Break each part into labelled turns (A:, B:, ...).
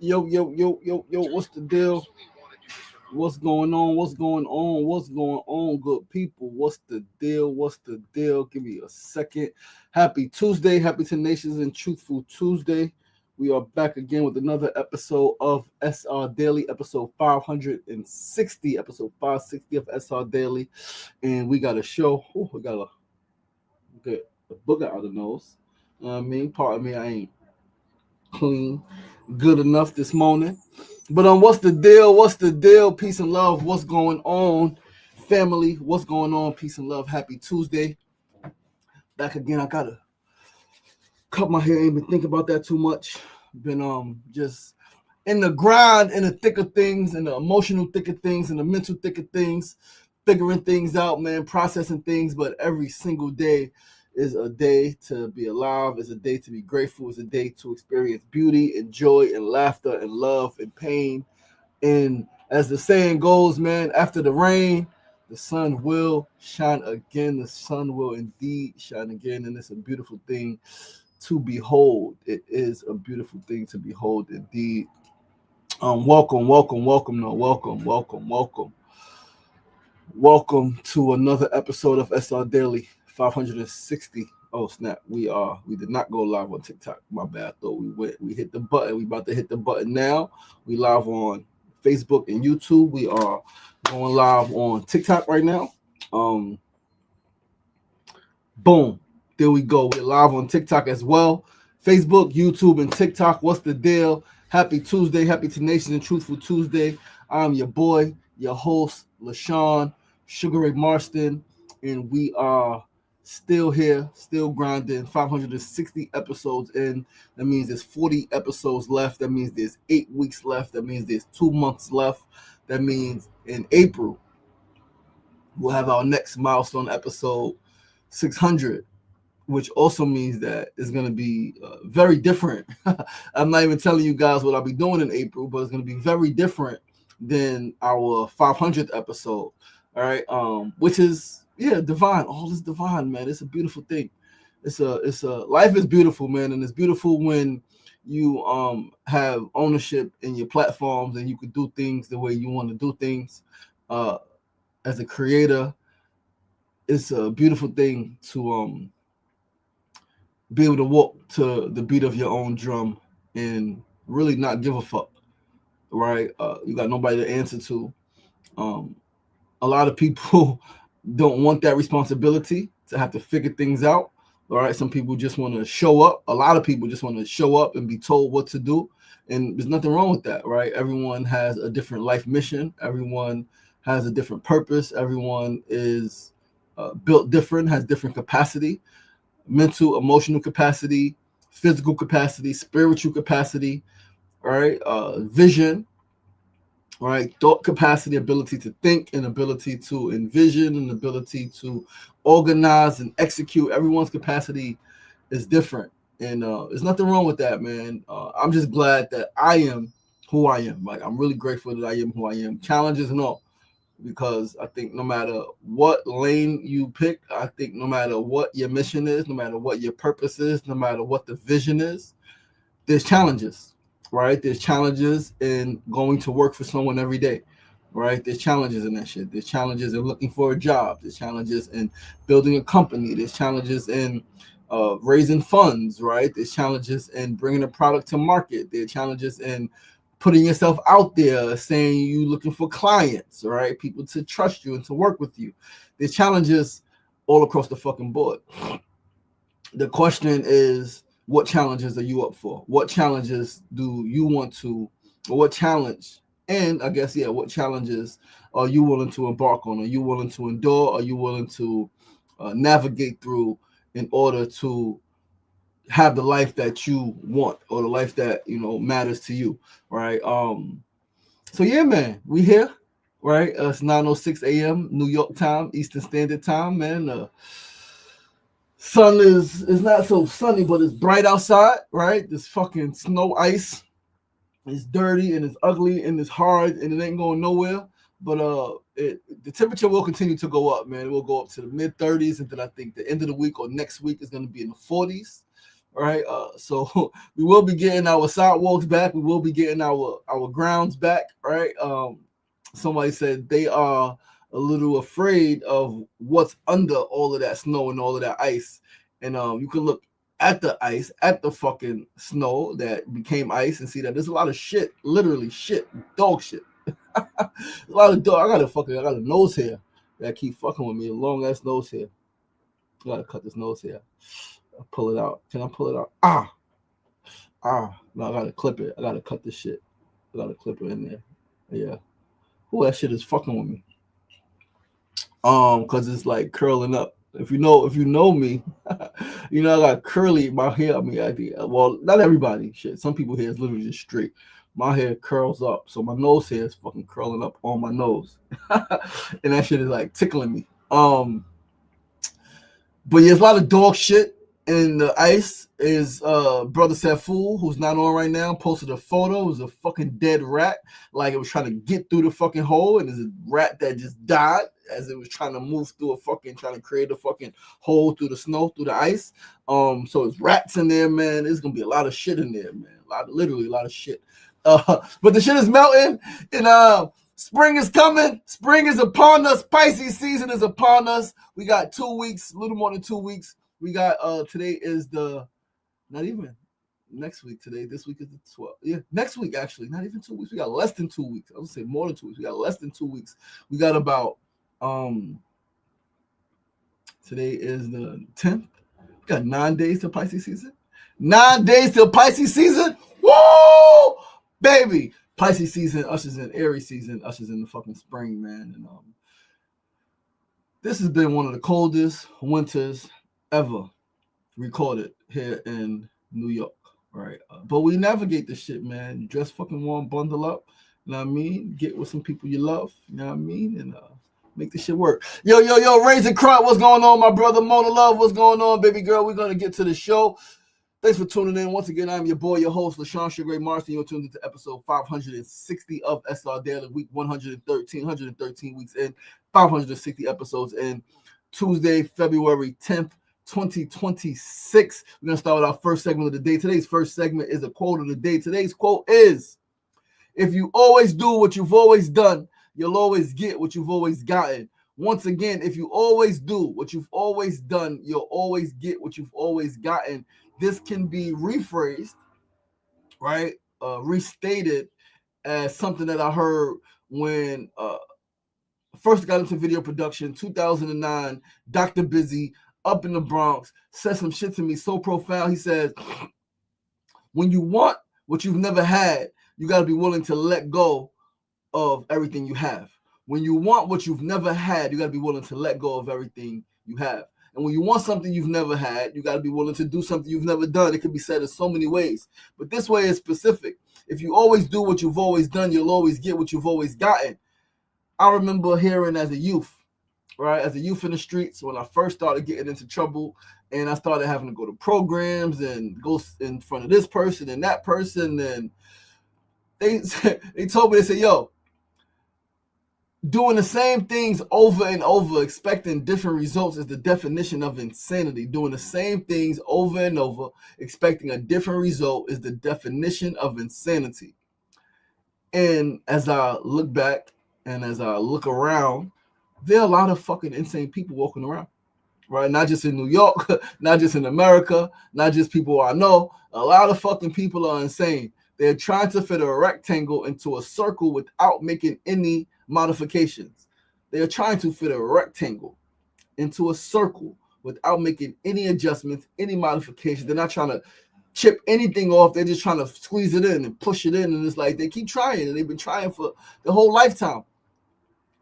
A: Yo, yo, yo, yo, yo, what's the deal? What's going on? What's going on? What's going on, good people? What's the deal? What's the deal? Give me a second. Happy Tuesday. Happy Tenacious and Truthful Tuesday. We are back again with another episode of SR Daily, episode 560, episode 560 of SR Daily. And we got a show. Oh, we got a get a booger out of the nose. I mean, pardon me, I ain't clean good enough this morning. But what's the deal? What's the deal? Peace and love. What's going on, family? What's going on? Peace and love. Happy Tuesday. Back again. I gotta cut my hair. Ain't been thinking about that too much. Been just in the grind, in the thick of things, in the emotional thick of things, in the mental thick of things, figuring things out, man, processing things. But every single day is a day to be alive, is a day to be grateful, is a day to experience beauty and joy and laughter and love and pain. And as the saying goes, man, after the rain, the sun will shine again. The sun will indeed shine again. And it's a beautiful thing to behold. It is a beautiful thing to behold indeed. Welcome, welcome, welcome, no, welcome, welcome, welcome. Welcome to another episode of SR Daily 560. Oh snap, we did not go live on TikTok. My bad. Though we hit the button. We about to hit the button now. We live on Facebook and YouTube. We are going live on TikTok right now. Um Boom. There we go. We're live on TikTok as well. Facebook, YouTube, and TikTok. What's the deal? Happy Tuesday. Happy Tenacious and Truthful Tuesday. I'm your boy, your host, LaShawn, Sugar Ray Marston, and we are still here, still grinding. 560 episodes in. That means there's 40 episodes left. That means there's 8 weeks left. That means there's 2 months left. That means in April, we'll have our next milestone episode, 600, which also means that it's going to be very different. I'm not even telling you guys what I'll be doing in April, but it's going to be very different than our 500th episode. All right, which is divine. All is divine, man. It's a beautiful thing. It's a life is beautiful, man, and it's beautiful when you have ownership in your platforms and you can do things the way you want to do things. Uh, as a creator, it's a beautiful thing to be able to walk to the beat of your own drum and really not give a fuck, right? You got nobody to answer to. Um, a lot of people don't want that responsibility to have to figure things out. All right, some people just want to show up. A lot of people just want to show up and be told what to do, and there's nothing wrong with that, right? Everyone has a different life mission. Everyone has a different purpose. Everyone is built different, has different capacity, mental, emotional capacity, physical capacity, spiritual capacity, all right, vision, all right, thought capacity, ability to think, and ability to envision, and ability to organize and execute. Everyone's capacity is different, and there's nothing wrong with that, man. I'm just glad that I am who I am. Like, I'm really grateful that I am who I am. Challenges and all, because I think no matter what lane you pick, I think no matter what your mission is, no matter what your purpose is, no matter what the vision is, there's challenges, right? There's challenges in going to work for someone every day, right? There's challenges in that shit. There's challenges in looking for a job. There's challenges in building a company. There's challenges in raising funds, right? There's challenges in bringing a product to market. There's challenges in putting yourself out there, saying you looking for clients, right? People to trust you and to work with you. There's challenges all across the fucking board. The question is, what challenges are you up for? What challenges do you want to, or what challenge? And I guess, what challenges are you willing to embark on? Are you willing to endure? Are you willing to navigate through in order to have the life that you want, or the life that matters to you, right? So yeah, man, we here, right? It's 9:06 a.m. New York time, Eastern Standard Time, man. Sun is not so sunny, but it's bright outside, right? This fucking snow ice is dirty and it's ugly and it's hard and it ain't going nowhere. But the temperature will continue to go up, man. It will go up to the mid 30s, and then I think the end of the week or next week is going to be in the 40s. right? So we will be getting our sidewalks back. We will be getting our grounds back, right? Somebody said they are a little afraid of what's under all of that snow and all of that ice. And you can look at the ice, at the fucking snow that became ice, and see that there's a lot of shit, literally shit, dog shit. A lot of dog. I got a nose hair that keep fucking with me, a long ass nose hair. I gotta cut this nose hair. I'll pull it out. Can I pull it out? No, I gotta clip it. I gotta cut this shit. I gotta clip it in there. Yeah. Oh, that shit is fucking with me. Cause it's like curling up. If you know me, you know I got curly my hair. I mean, well, not everybody. Shit, some people hair is literally just straight. My hair curls up, so my nose hair is fucking curling up on my nose, and that shit is like tickling me. But yeah, there's a lot of dog shit in the ice. Is brother Safool, who's not on right now, posted a photo. It was a fucking dead rat, like it was trying to get through the fucking hole, and there's a rat that just died as it was trying to move through trying to create a fucking hole through the snow, through the ice. So it's rats in there, man. There's gonna be a lot of shit in there, man. Literally a lot of shit. But the shit is melting, and spring is coming. Spring is upon us. Pisces season is upon us. We got 2 weeks, a little more than 2 weeks. We got today is not even next week. This week is the 12th. Yeah, next week actually, not even 2 weeks. We got less than 2 weeks. I would say more than 2 weeks. We got less than 2 weeks. We got about today is the 10th. We got 9 days to Pisces season. 9 days till Pisces season. Woo! Baby. Pisces season ushers in Aries season, ushers in the fucking spring, man. And this has been one of the coldest winters ever recorded here in New York, right? But we navigate this shit, man. You dress fucking warm, bundle up, you know what I mean? Get with some people you love, you know what I mean? And make this shit work. Yo, Raising Crop, what's going on, my brother? Mona Love, what's going on, baby girl? We're going to get to the show. Thanks for tuning in. Once again, I'm your boy, your host, LaShawn Sugar Marston. You're tuned into episode 560 of SRDaily, week 113 weeks in, 560 episodes in. Tuesday, February 10th, 2026. We're going to start with our first segment of the day. Today's first segment is a quote of the day. Today's quote is, if you always do what you've always done, you'll always get what you've always gotten. Once again, if you always do what you've always done, you'll always get what you've always gotten. This can be rephrased, right? Restated as something that I heard when first got into video production, 2009, Dr. Busy, up in the Bronx, said some shit to me so profound. He says, when you want what you've never had, you got to be willing to let go of everything you have. When you want what you've never had, you got to be willing to let go of everything you have. And when you want something you've never had, you got to be willing to do something you've never done. It can be said in so many ways, but this way is specific. If you always do what you've always done, you'll always get what you've always gotten. I remember hearing as a youth, right, as a youth in the streets, when I first started getting into trouble and I started having to go to programs and go in front of this person and that person, and they told me, they said, yo, doing the same things over and over, expecting different results is the definition of insanity. Doing the same things over and over, expecting a different result is the definition of insanity. And as I look back and as I look around, there are a lot of fucking insane people walking around, right? Not just in New York, not just in America, not just people I know. A lot of fucking people are insane. They're trying to fit a rectangle into a circle without making any modifications. They are trying to fit a rectangle into a circle without making any adjustments, any modifications. They're not trying to chip anything off. They're just trying to squeeze it in and push it in. And it's like they keep trying, and they've been trying for their whole lifetime.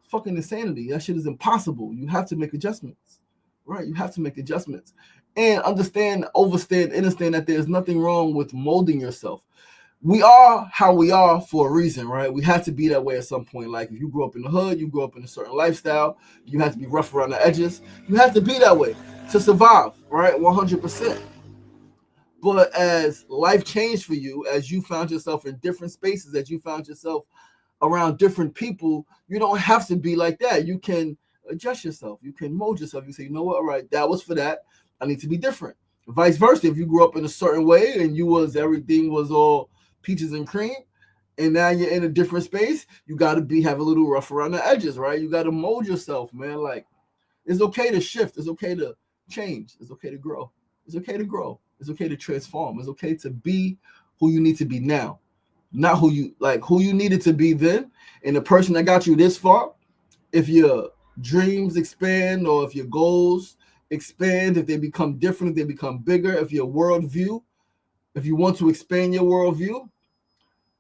A: Fucking insanity. That shit is impossible. You have to make adjustments, right? You have to make adjustments and understand, understand that there's nothing wrong with molding yourself. We are how we are for a reason, right? We have to be that way at some point. Like if you grew up in the hood, you grew up in a certain lifestyle, you have to be rough around the edges. You have to be that way to survive, right? 100%. But as life changed for you, as you found yourself in different spaces, as you found yourself around different people, you don't have to be like that. You can adjust yourself. You can mold yourself. You say, you know what? All right, that was for that. I need to be different. Vice versa, if you grew up in a certain way and everything was all peaches and cream, and now you're in a different space, you got to have a little rough around the edges, right? You got to mold yourself, man. Like, it's okay to shift. It's okay to change. It's okay to grow. It's okay to grow. It's okay to transform. It's okay to be who you need to be now, not who you needed to be then. And the person that got you this far, if your dreams expand or if your goals expand, if they become different, if they become bigger, if your worldview, if you want to expand your worldview,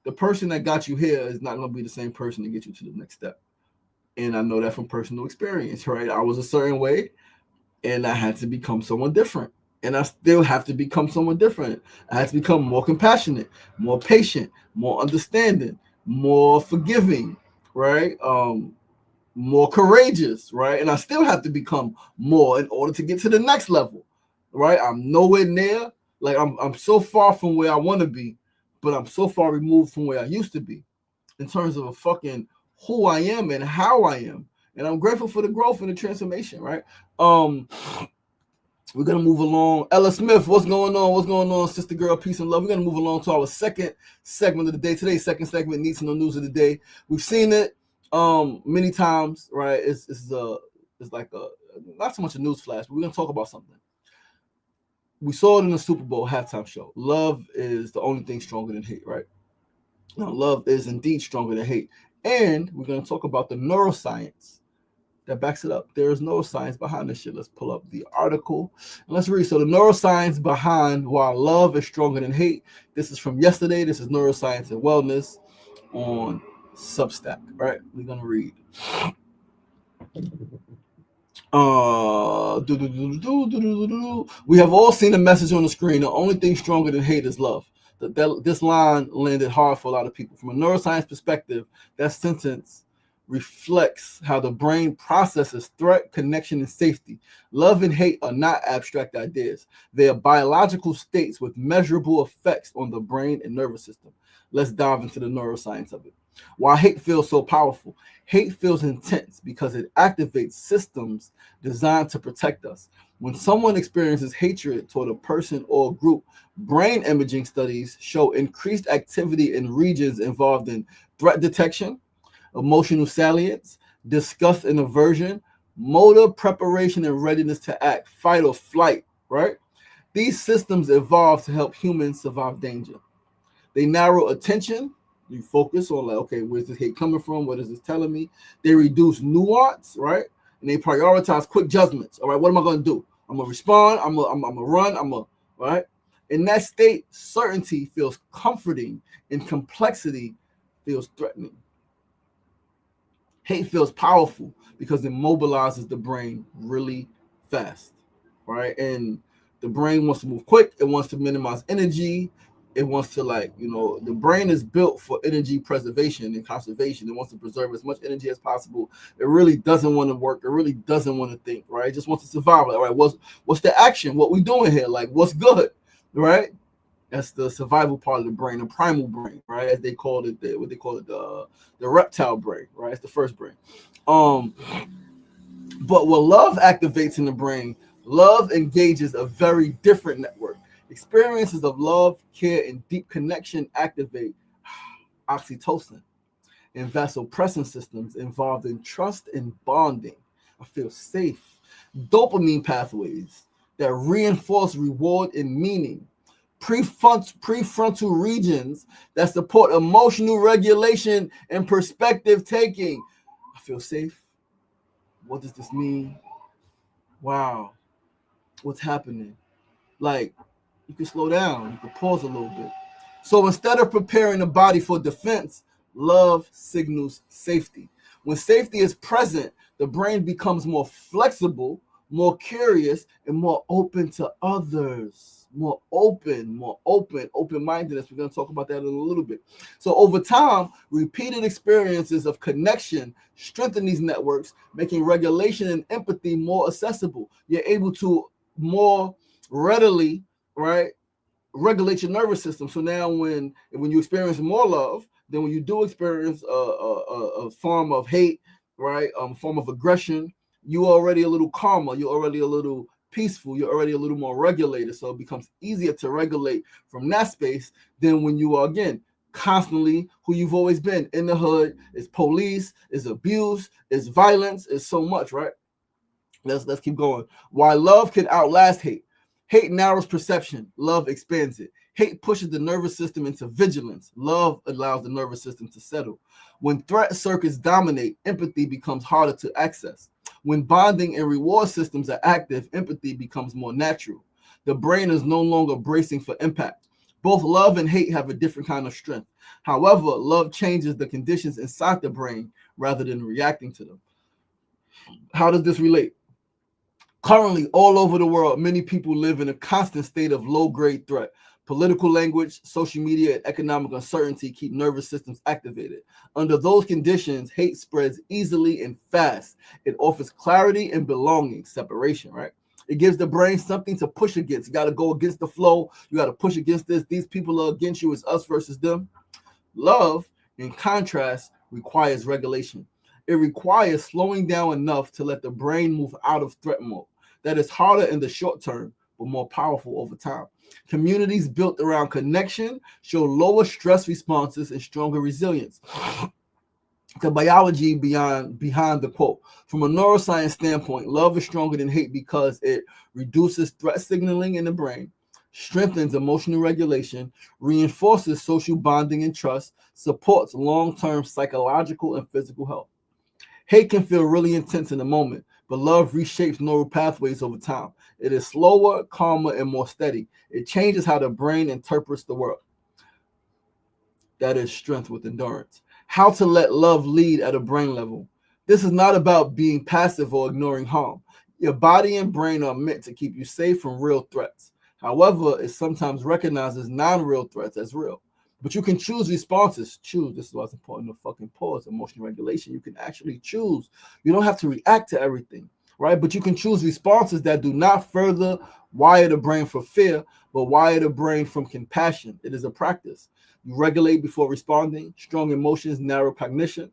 A: the person that got you here is not going to be the same person to get you to the next step. And I know that from personal experience, right? I was a certain way and I had to become someone different. And I still have to become someone different. I had to become more compassionate, more patient, more understanding, more forgiving, right? More courageous, right? And I still have to become more in order to get to the next level, right? I'm nowhere near, like I'm so far from where I want to be, but I'm so far removed from where I used to be in terms of a fucking who I am and how I am. And I'm grateful for the growth and the transformation, right? We're gonna move along. Ella Smith, what's going on? What's going on, sister girl? Peace and love. We're gonna move along to our second segment of the day. Today's second segment, Needs to Know News of the Day. We've seen it many times, right? It's like a not so much a news flash, but we're gonna talk about something. We saw it in the Super Bowl halftime show. Love is the only thing stronger than hate, right? Now, love is indeed stronger than hate. And we're gonna talk about the neuroscience that backs it up. There is neuroscience behind this shit. Let's pull up the article and let's read. So the neuroscience behind why love is stronger than hate. This is from yesterday. This is Neuroscience and Wellness on Substack, right? We're gonna read. We have all seen the message on the screen. The only thing stronger than hate is love. This line landed hard for a lot of people. From a neuroscience perspective, that sentence reflects how the brain processes threat, connection, and safety. Love and hate are not abstract ideas. They are biological states with measurable effects on the brain and nervous system. Let's dive into the neuroscience of it. Why hate feels so powerful. Hate feels intense because it activates systems designed to protect us. When someone experiences hatred toward a person or group, brain imaging studies show increased activity in regions involved in threat detection, emotional salience, disgust and aversion, motor preparation and readiness to act, fight or flight, right? These systems evolved to help humans survive danger. They narrow attention. You focus on, like, okay, where's this hate coming from? What is this telling me? They reduce nuance, right? And they prioritize quick judgments. All right, what am I going to do? I'm going to respond. I'm going to run. Right? In that state, certainty feels comforting and complexity feels threatening. Hate feels powerful because it mobilizes the brain really fast, right? And the brain wants to move quick. It wants to minimize energy. It wants to, the brain is built for energy preservation and conservation. It wants to preserve as much energy as possible. It really doesn't want to work. It really doesn't want to think, right? It just wants to survive. All right, what's the action? What we doing here? Like, what's good, right? That's the survival part of the brain, the primal brain, right? As they called it, the reptile brain, right? It's the first brain. But what love activates in the brain, love engages a very different network. Experiences of love, care, and deep connection activate oxytocin and vasopressin systems involved in trust and bonding. I feel safe. Dopamine pathways that reinforce reward and meaning. Prefrontal regions that support emotional regulation and perspective taking. I feel safe. What does this mean? Wow. What's happening? Like, you can slow down. You can pause a little bit. So instead of preparing the body for defense, love signals safety. When safety is present, the brain becomes more flexible, more curious, and more open to others. More open-mindedness. We're going to talk about that in a little bit. So over time, repeated experiences of connection strengthen these networks, making regulation and empathy more accessible. You're able to more readily, right, regulate your nervous system. So now when you experience more love, then when you do experience a form of hate, right, form of aggression, you're already a little calmer. You're already a little peaceful, you're already a little more regulated. So it becomes easier to regulate from that space than when you are, again, constantly who you've always been in the hood. It's police, it's abuse, it's violence, it's so much, right? Let's keep going. Why love can outlast hate. Hate narrows perception. Love expands it. Hate pushes the nervous system into vigilance. Love allows the nervous system to settle. When threat circuits dominate, empathy becomes harder to access. When bonding and reward systems are active, empathy becomes more natural. The brain is no longer bracing for impact. Both love and hate have a different kind of strength. However, love changes the conditions inside the brain rather than reacting to them. How does this relate? Currently, all over the world, many people live in a constant state of low-grade threat. Political language, social media, and economic uncertainty keep nervous systems activated. Under those conditions, hate spreads easily and fast. It offers clarity and belonging, separation, right? It gives the brain something to push against. You got to go against the flow. You got to push against this. These people are against you. It's us versus them. Love, in contrast, requires regulation. It requires slowing down enough to let the brain move out of threat mode. That is harder in the short term, but more powerful over time. Communities built around connection show lower stress responses and stronger resilience. The biology behind the quote. From a neuroscience standpoint, love is stronger than hate because it reduces threat signaling in the brain, strengthens emotional regulation, reinforces social bonding and trust, supports long-term psychological and physical health. Hate can feel really intense in the moment, but love reshapes neural pathways over time. It is slower, calmer, and more steady. It changes how the brain interprets the world. That is strength with endurance. How to let love lead at a brain level. This is not about being passive or ignoring harm. Your body and brain are meant to keep you safe from real threats. However, it sometimes recognizes non-real threats as real. But you can choose responses. Choose. This is what's important to fucking pause. Emotional regulation. You can actually choose. You don't have to react to everything, right? But you can choose responses that do not further wire the brain for fear, but wire the brain from compassion. It is a practice. You regulate before responding. Strong emotions narrow cognition.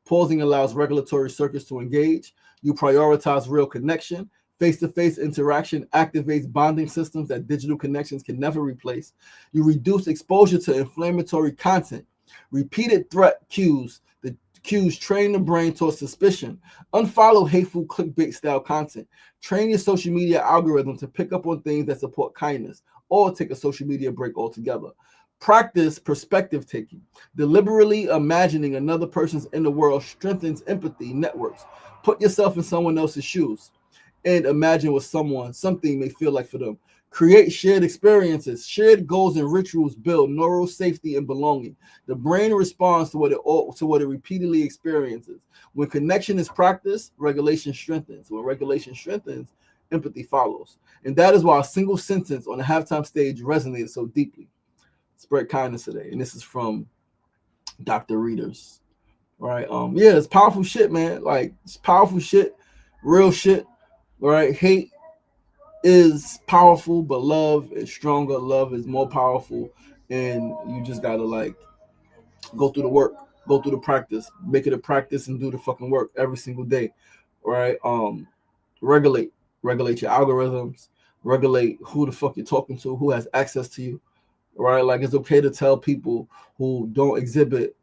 A: Pausing allows regulatory circuits to engage. You prioritize real connection. Face-to-face interaction activates bonding systems that digital connections can never replace. You reduce exposure to inflammatory content. Repeated threat cues. The cues train the brain towards suspicion. Unfollow hateful clickbait-style content. Train your social media algorithm to pick up on things that support kindness, or take a social media break altogether. Practice perspective taking. Deliberately imagining another person's inner world strengthens empathy networks. Put yourself in someone else's shoes and imagine what something may feel like for them. Create shared experiences. Shared goals and rituals build neural safety and belonging. The brain responds to what it repeatedly experiences. When connection is practiced, regulation strengthens. When regulation strengthens, empathy follows. And that is why a single sentence on the halftime stage resonated so deeply. Spread kindness today. And this is from Dr. Readers. Right? Yeah, it's powerful shit, man. Like, it's powerful shit, real shit. Right? Hate is powerful, but love is stronger. Love is more powerful. And you just gotta like go through the work, go through the practice, make it a practice and do the fucking work every single day. Right? Regulate. Regulate your algorithms, regulate who the fuck you're talking to, who has access to you. Right? Like, it's okay to tell people who don't exhibit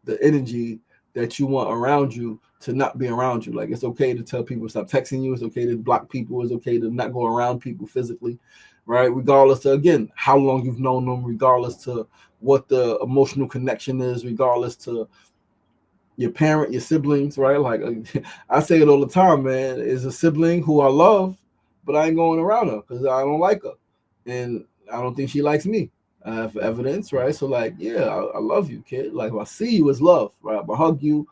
A: the energy that you want around you to not be around you. Like, it's okay to tell people stop texting you. It's okay to block people. It's okay to not go around people physically, right? Regardless to, again, how long you've known them, regardless to what the emotional connection is, regardless to your parent, your siblings, right? Like, I say it all the time, man. Is a sibling who I love, but I ain't going around her because I don't like her. And I don't think she likes me. I have evidence, right? So, like, yeah, I love you, kid. Like, if I see you as love, right? I hug you.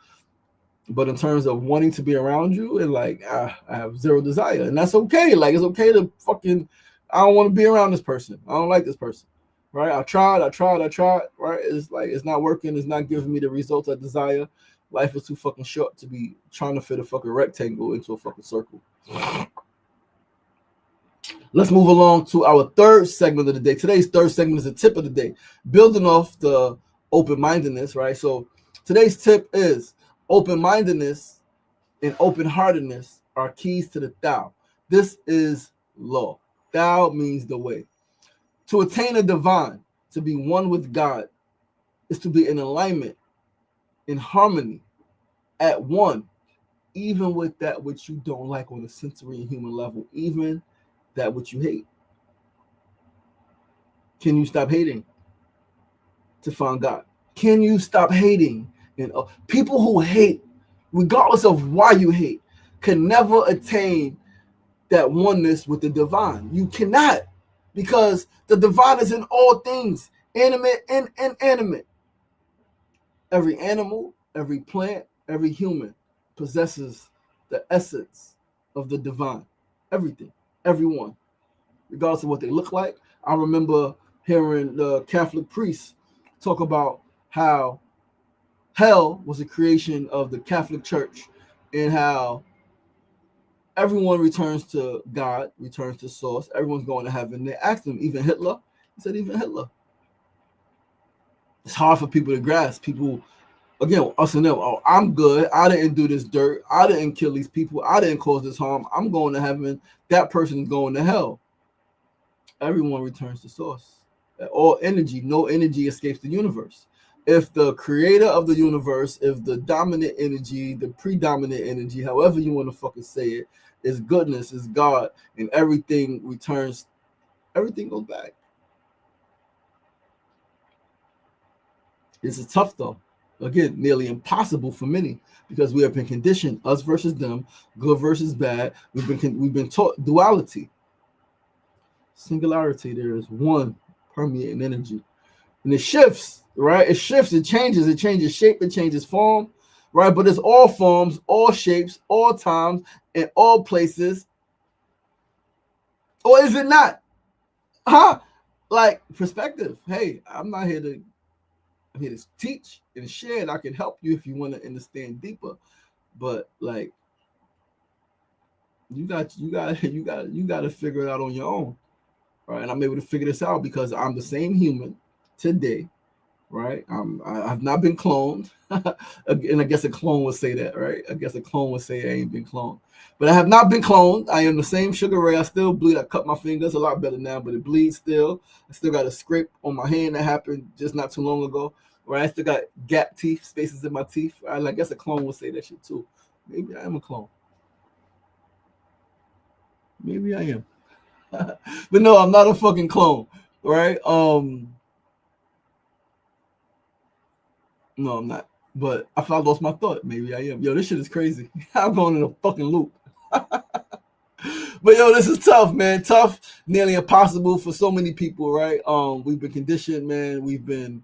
A: But in terms of wanting to be around you, and like, I have zero desire. And that's okay. Like, it's okay to fucking, I don't want to be around this person. I don't like this person, right? I tried, right? It's like, it's not working. It's not giving me the results I desire. Life is too fucking short to be trying to fit a fucking rectangle into a fucking circle. Let's move along to our third segment of the day. Today's third segment is a tip of the day, building off the open-mindedness, right? So today's tip is open-mindedness and open-heartedness are keys to the Tao. This is law. Thou means the way. To attain a divine, to be one with God, is to be in alignment, in harmony, at one, even with that which you don't like on a sensory and human level, even that which you hate. Can you stop hating to find God? Can you stop hating? People who hate, regardless of why you hate, can never attain that oneness with the divine. You cannot, because the divine is in all things, animate and inanimate. Every animal, every plant, every human possesses the essence of the divine. Everything, everyone, regardless of what they look like. I remember hearing the Catholic priests talk about how hell was a creation of the Catholic Church and how everyone returns to God, returns to source. Everyone's going to heaven. They asked him, even Hitler. He said, even Hitler. It's hard for people to grasp. People, again, us and them, oh, I'm good. I didn't do this dirt. I didn't kill these people. I didn't cause this harm. I'm going to heaven. That person's going to hell. Everyone returns to source. All energy, no energy escapes the universe. If the creator of the universe, if the dominant energy, the predominant energy, however you want to fucking say it, is goodness, is God, and everything returns, everything goes back. This is tough though. Again, nearly impossible for many because we have been conditioned, us versus them, good versus bad. We've been taught duality, singularity. There is one permeating energy, and it shifts, right? It shifts, it changes shape, it changes form, right? But it's all forms, all shapes, all times, and all places. Or is it not? Huh? Like perspective. Hey, I'm here to teach and share, and I can help you if you want to understand deeper. But like, you got to figure it out on your own, right? And I'm able to figure this out because I'm the same human today, right? I've not been cloned, and I guess a clone would say that, right? I guess a clone would say I ain't been cloned, but I have not been cloned. I am the same Sugar Ray. I still bleed. I cut my fingers a lot better now, but it bleeds still. I still got a scrape on my hand that happened just not too long ago. Right, I still got gap teeth, spaces in my teeth. I guess a clone would say that shit too. Maybe I am a clone. Maybe I am. But no, I'm not a fucking clone. Right? No, I'm not. But I thought I lost my thought. Maybe I am. Yo, this shit is crazy. I'm going in a fucking loop. But yo, this is tough, man. Tough, nearly impossible for so many people, right? We've been conditioned, man. We've been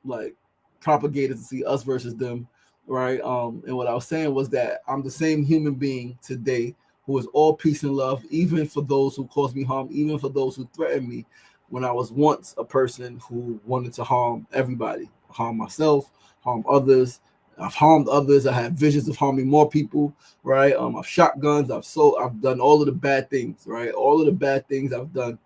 A: like propagated to see us versus them, right? And what I was saying was that I'm the same human being today who is all peace and love, even for those who cause me harm, even for those who threaten me, when I was once a person who wanted to harm everybody, harm myself, harm others. I've harmed others. I had visions of harming more people, right? I've shot guns. I've done all of the bad things, right? All of the bad things I've done.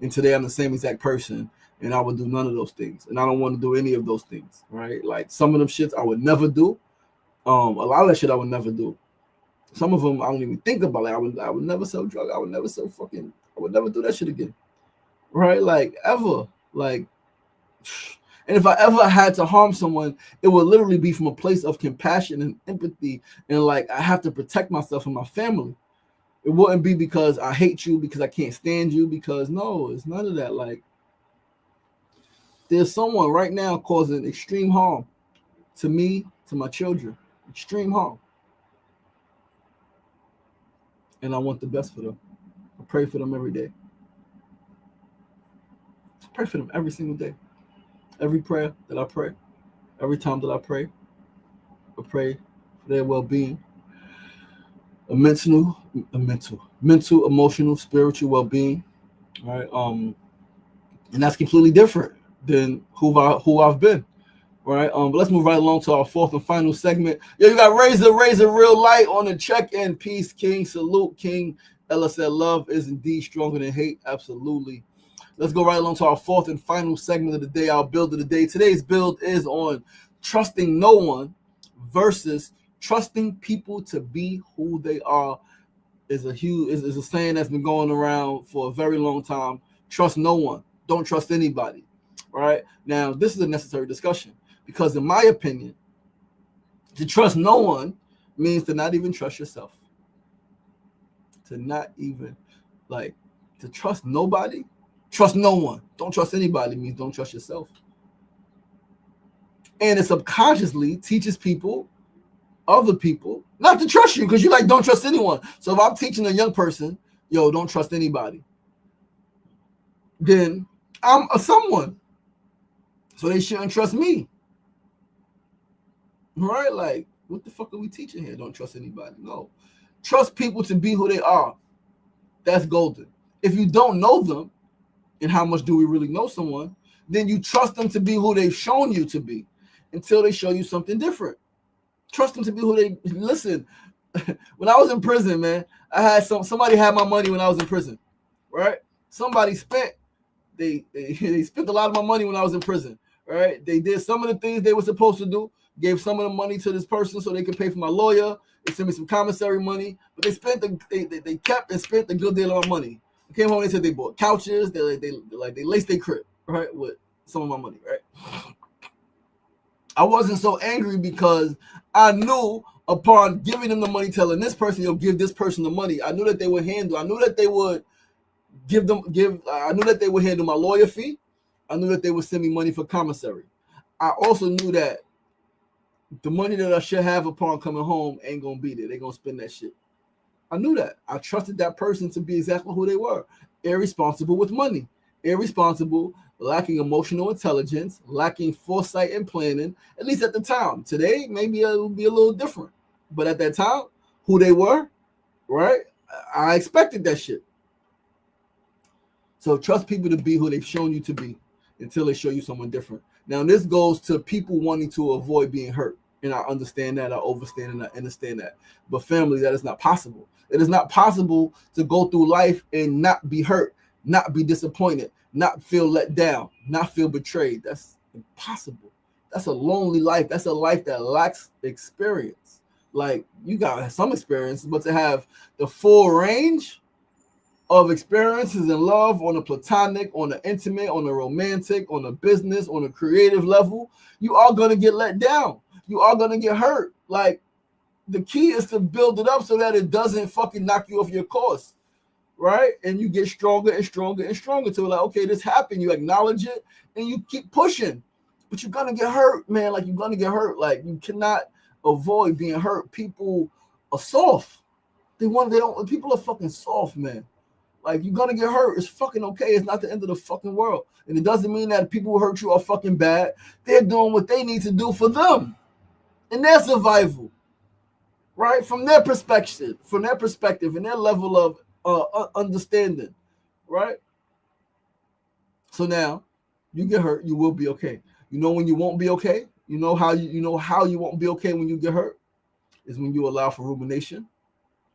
A: And today I'm the same exact person, and I would do none of those things. And I don't want to do any of those things, right? Like some of them shits I would never do. A lot of that shit I would never do. Some of them I don't even think about. Like I would never sell drugs. I would never do that shit again, right? Like ever. Like, and if I ever had to harm someone, it would literally be from a place of compassion and empathy, and like I have to protect myself and my family. It wouldn't be because I hate you, because I can't stand you, because no, it's none of that. Like, there's someone right now causing extreme harm to me, to my children, extreme harm. And I want the best for them. I pray for them every day. I pray for them every single day. Every prayer that I pray, every time that I pray for their well-being, mental, emotional, spiritual well-being. Right. And that's completely different than who I've been. Right. But let's move right along to our fourth and final segment. Yo, you got Razor Real Light on the check-in. Peace, King. Salute, King. Ella said love is indeed stronger than hate. Absolutely. Let's go right along to our fourth and final segment of the day, our build of the day. Today's build is on trusting no one versus trusting people to be who they are is a saying that's been going around for a very long time. Trust no one. Don't trust anybody. Right? Now, this is a necessary discussion because in my opinion, to trust no one means to not even trust yourself. To not even like to trust nobody. Trust no one. Don't trust anybody means don't trust yourself. And it subconsciously teaches people, other people, not to trust you because you like don't trust anyone. So if I'm teaching a young person, yo, don't trust anybody, then I'm a someone. So they shouldn't trust me. Right? Like, what the fuck are we teaching here? Don't trust anybody. No. Trust people to be who they are. That's golden. If you don't know them, and how much do we really know someone, then you trust them to be who they've shown you to be until they show you something different. Trust them to be who they listen. When I was in prison, man, I had somebody had my money when I was in prison, right? Somebody spent they spent a lot of my money when I was in prison, right? They did some of the things they were supposed to do, gave some of the money to this person so they could pay for my lawyer. They sent me some commissary money, but they kept and spent a good deal of my money. I came home, they said they bought couches, they laced their crib, right, with some of my money, right? I wasn't so angry because I knew upon giving them the money, telling this person you'll give this person the money, I knew that they would handle. I knew that they would I knew that they would handle my lawyer fee. I knew that they would send me money for commissary. I also knew that the money that I should have upon coming home ain't gonna be there. They're gonna spend that shit. I knew that. I trusted that person to be exactly who they were. Irresponsible with money. Irresponsible, lacking emotional intelligence, lacking foresight and planning, at least at the time. Today, maybe it will be a little different. But at that time, who they were, right? I expected that shit. So trust people to be who they've shown you to be until they show you someone different. Now, this goes to people wanting to avoid being hurt. And I understand that, I understand and I understand that. But family, that is not possible. It is not possible to go through life and not be hurt, not be disappointed, not feel let down, not feel betrayed. That's impossible. That's a lonely life. That's a life that lacks experience. Like, you got some experience, but to have the full range of experiences in love on a platonic, on an intimate, on a romantic, on a business, on a creative level, you are going to get let down. You are going to get hurt. Like, the key is to build it up so that it doesn't fucking knock you off your course, right? And you get stronger and stronger and stronger to like, okay, this happened. You acknowledge it and you keep pushing. But you're going to get hurt, man. Like, you're going to get hurt. Like, you cannot avoid being hurt. People are soft. People are fucking soft, man. Like, you're gonna get hurt. It's fucking okay. It's not the end of the fucking world. And it doesn't mean that people who hurt you are fucking bad. They're doing what they need to do for them and their survival, right? From their perspective, and their level of understanding, right? So now, you get hurt, you will be okay. You know when you won't be okay? You know how you won't be okay when you get hurt? Is when you allow for rumination.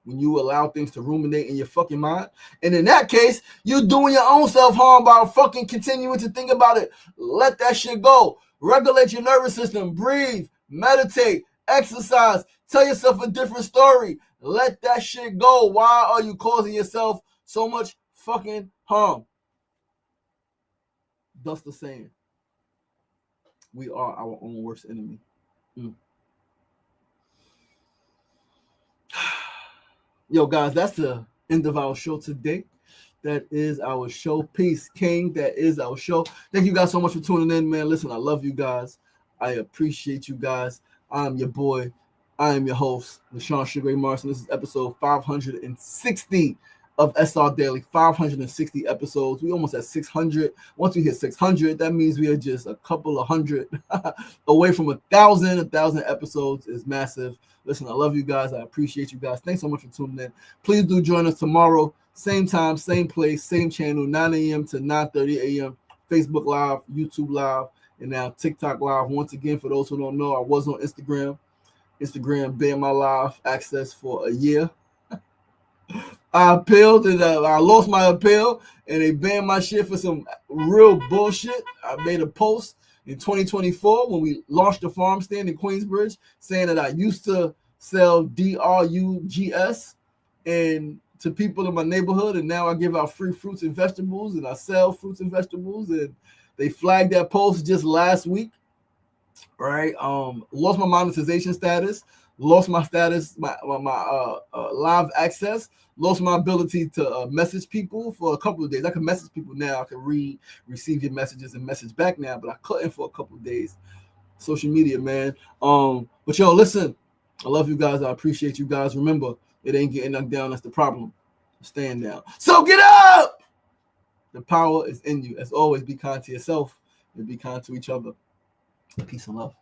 A: When you allow things to ruminate in your fucking mind. And in that case, you're doing your own self-harm by fucking continuing to think about it. Let that shit go. Regulate your nervous system. Breathe. Meditate. Exercise. Tell yourself a different story. Let that shit go. Why are you causing yourself so much fucking harm? Thus the saying. We are our own worst enemy. Yo, guys, that's the end of our show today. That is our show. Peace, King. That is our show. Thank you guys so much for tuning in, man. Listen, I love you guys. I appreciate you guys. I'm your boy. I am your host, LaShawn Sugar Marson. This is episode 560 of SRDaily. 560 episodes. We almost at 600. Once we hit 600, that means we are just a couple of hundred away from 1,000. 1,000 episodes is massive. Listen, I love you guys. I appreciate you guys. Thanks so much for tuning in. Please do join us tomorrow. Same time, same place, same channel, 9 a.m. to 9:30 a.m. Facebook Live, YouTube Live, and now TikTok Live. Once again, for those who don't know, I was on Instagram. Instagram banned my live access for a year. I appealed and I lost my appeal, and they banned my shit for some real bullshit. I made a post in 2024 when we launched the farm stand in Queensbridge saying that I used to sell drugs and to people in my neighborhood, and now I give out free fruits and vegetables, and I sell fruits and vegetables, and they flagged that post just last week, right? Lost my monetization status, lost my status, my live access, lost my ability to message people for a couple of days. I can message people now. I can receive your messages and message back now, but I couldn't for a couple of days. Social media, man. But yo, listen, I love you guys. I appreciate you guys. Remember, it ain't getting knocked down. That's the problem. Stand down. So get up. The power is in you. As always, be kind to yourself and be kind to each other. Peace and love.